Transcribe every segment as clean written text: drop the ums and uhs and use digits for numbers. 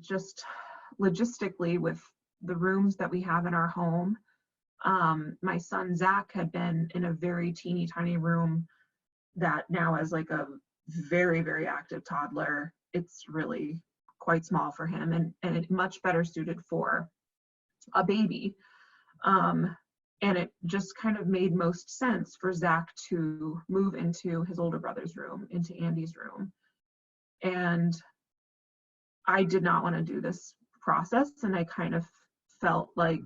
just logistically with the rooms that we have in our home. My son Zach had been in a very teeny tiny room that now has like a very, very active toddler. It's really quite small for him, and it's much better suited for a baby. And it just kind of made most sense for Zach to move into his older brother's room, into Andy's room. And I did not want to do this process, and I kind of felt like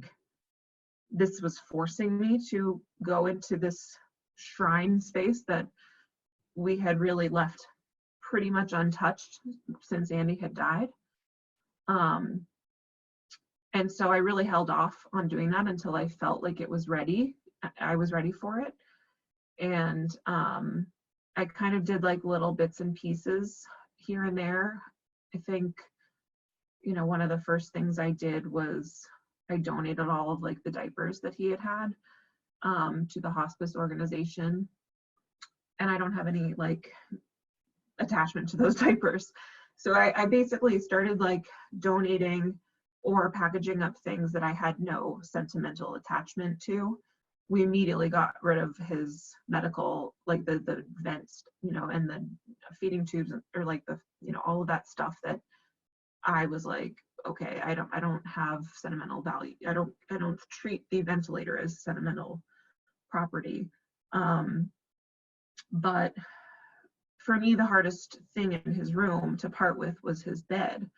this was forcing me to go into this shrine space that we had really left pretty much untouched since Andy had died. And so I really held off on doing that until I felt like it was ready. I was ready for it. And I kind of did like little bits and pieces here and there. I think, you know, one of the first things I did was I donated all of like the diapers that he had to the hospice organization. And I don't have any like attachment to those diapers. So I basically started like donating or packaging up things that I had no sentimental attachment to. We immediately got rid of his medical, like the vents, you know, and the feeding tubes, or like the, you know, all of that stuff that I was like, okay, I don't have sentimental value. I don't treat the ventilator as sentimental property. But for me, the hardest thing in his room to part with was his bed.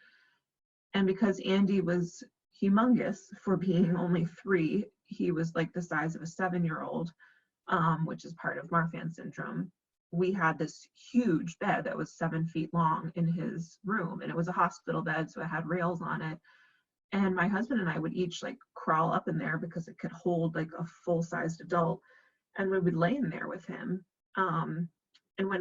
And because Andy was humongous for being only 3, he was like the size of a 7-year-old, which is part of Marfan syndrome. We had this huge bed that was 7 feet long in his room, and it was a hospital bed, so it had rails on it. And my husband and I would each like crawl up in there because it could hold like a full-sized adult, and we would lay in there with him. And when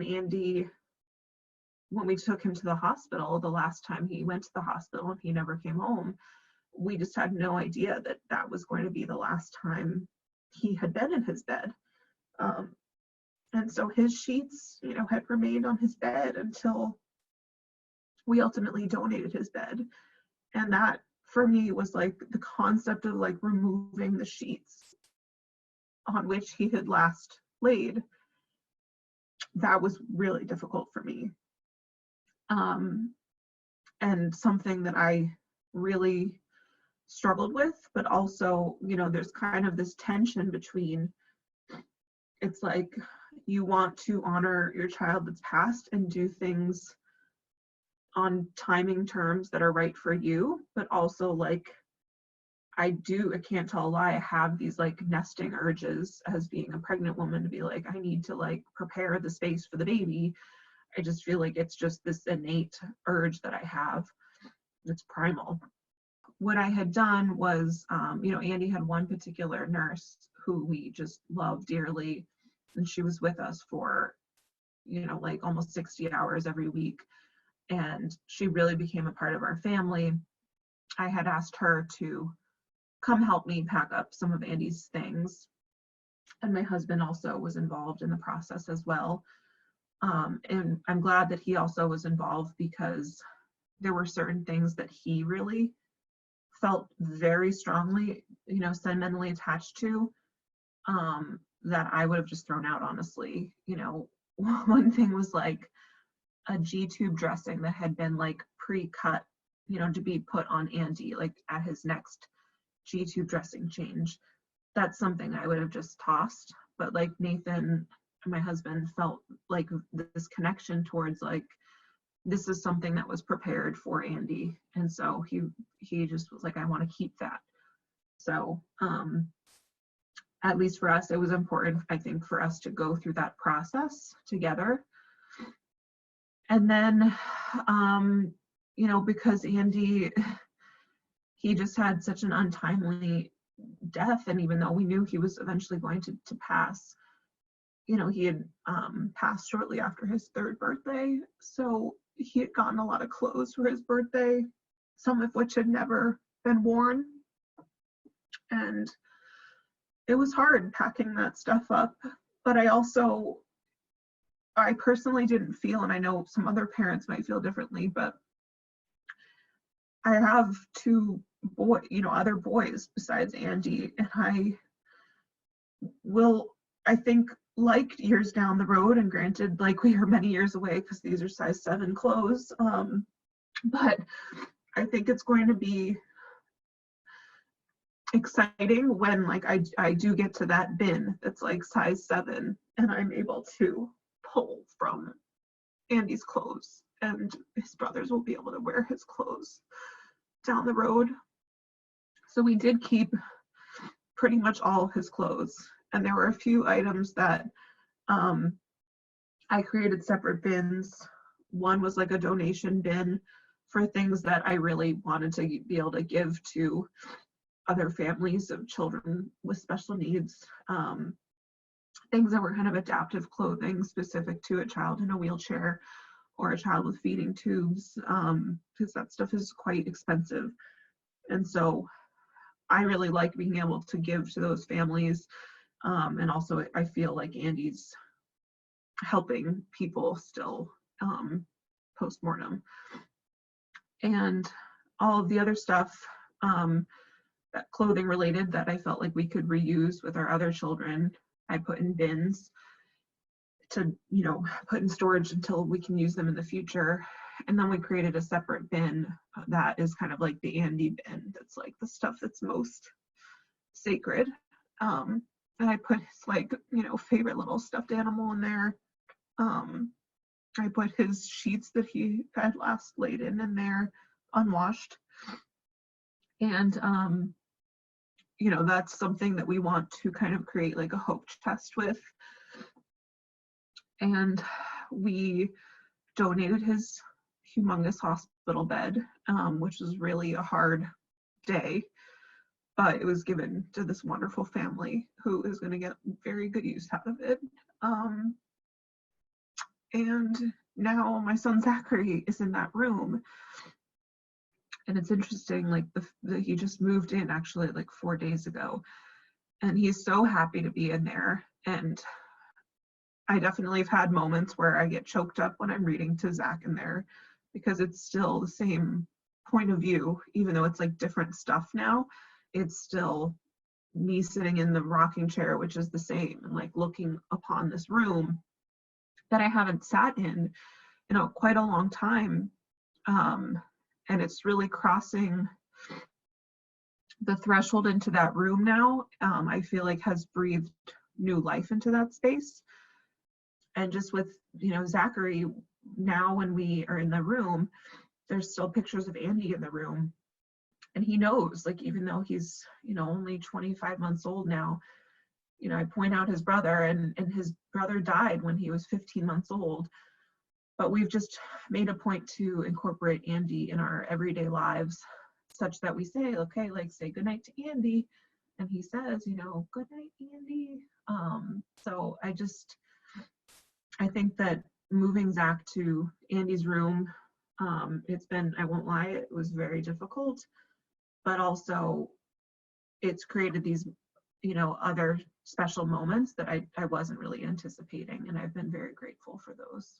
we took him to the hospital, the last time he went to the hospital and he never came home, we just had no idea that that was going to be the last time he had been in his bed. And so his sheets, you know, had remained on his bed until we ultimately donated his bed. And that for me was like the concept of like removing the sheets on which he had last laid. That was really difficult for me. And something that I really struggled with, but also, you know, there's kind of this tension between, it's like you want to honor your child that's passed and do things on timing terms that are right for you, but also like I can't tell a lie, I have these like nesting urges as being a pregnant woman to be like, I need to like prepare the space for the baby. I just feel like it's just this innate urge that I have. It's primal. What I had done was, you know, Andy had one particular nurse who we just loved dearly, and she was with us for, you know, like almost 60 hours every week, and she really became a part of our family. I had asked her to come help me pack up some of Andy's things, and my husband also was involved in the process as well. And I'm glad that he also was involved because there were certain things that he really felt very strongly, you know, sentimentally attached to, that I would have just thrown out, honestly. You know, one thing was like a G-tube dressing that had been like pre-cut, you know, to be put on Andy, like at his next G-tube dressing change. That's something I would have just tossed. But like Nathan, my husband, felt like this connection towards like, this is something that was prepared for Andy. And so he just was like, I want to keep that. So at least for us, it was important, I think, for us to go through that process together. And then, you know, because Andy, he just had such an untimely death, and even though we knew he was eventually going to pass, you know, he had passed shortly after his 3rd birthday. So he had gotten a lot of clothes for his birthday, some of which had never been worn. And it was hard packing that stuff up. But I personally didn't feel, and I know some other parents might feel differently, but I have two other boys besides Andy, and I will, I think, like years down the road, and granted, like we are many years away because these are size 7 clothes, but I think it's going to be exciting when like I do get to that bin that's like size 7 and I'm able to pull from Andy's clothes, and his brothers will be able to wear his clothes down the road. So we did keep pretty much all his clothes, and there were a few items that I created separate bins. One was like a donation bin for things that I really wanted to be able to give to other families of children with special needs, things that were kind of adaptive clothing specific to a child in a wheelchair or a child with feeding tubes, because that stuff is quite expensive. And so I really like being able to give to those families. And also I feel like Andy's helping people still post-mortem. And all of the other stuff, that clothing related that I felt like we could reuse with our other children, I put in bins to, put in storage until we can use them in the future. And then we created a separate bin that is kind of like the Andy bin. That's like the stuff that's most sacred. And I put his like, favorite little stuffed animal in there. I put his sheets that he had last laid in there, unwashed. And, that's something that we want to kind of create like a hope chest with. And we donated his humongous hospital bed, which was really a hard day, but it was given to this wonderful family who is going to get very good use out of it. And now my son Zachary is in that room. And it's interesting, like he just moved in actually like 4 days ago, and he's so happy to be in there. And I definitely have had moments where I get choked up when I'm reading to Zach in there, because it's still the same point of view, even though it's like different stuff now. It's still me sitting in the rocking chair, which is the same, and like looking upon this room that I haven't sat in quite a long time. And it's really crossing the threshold into that room now. I feel like has breathed new life into that space. And just with, Zachary, now when we are in the room, there's still pictures of Andy in the room. And he knows, like, even though he's, only 25 months old now, I point out his brother, and his brother died when he was 15 months old. But we've just made a point to incorporate Andy in our everyday lives, such that we say, okay, like say goodnight to Andy. And he says, good night, Andy. So I think that moving Zach to Andy's room, it's been, I won't lie, it was very difficult, but also it's created these, other special moments that I wasn't really anticipating. And I've been very grateful for those.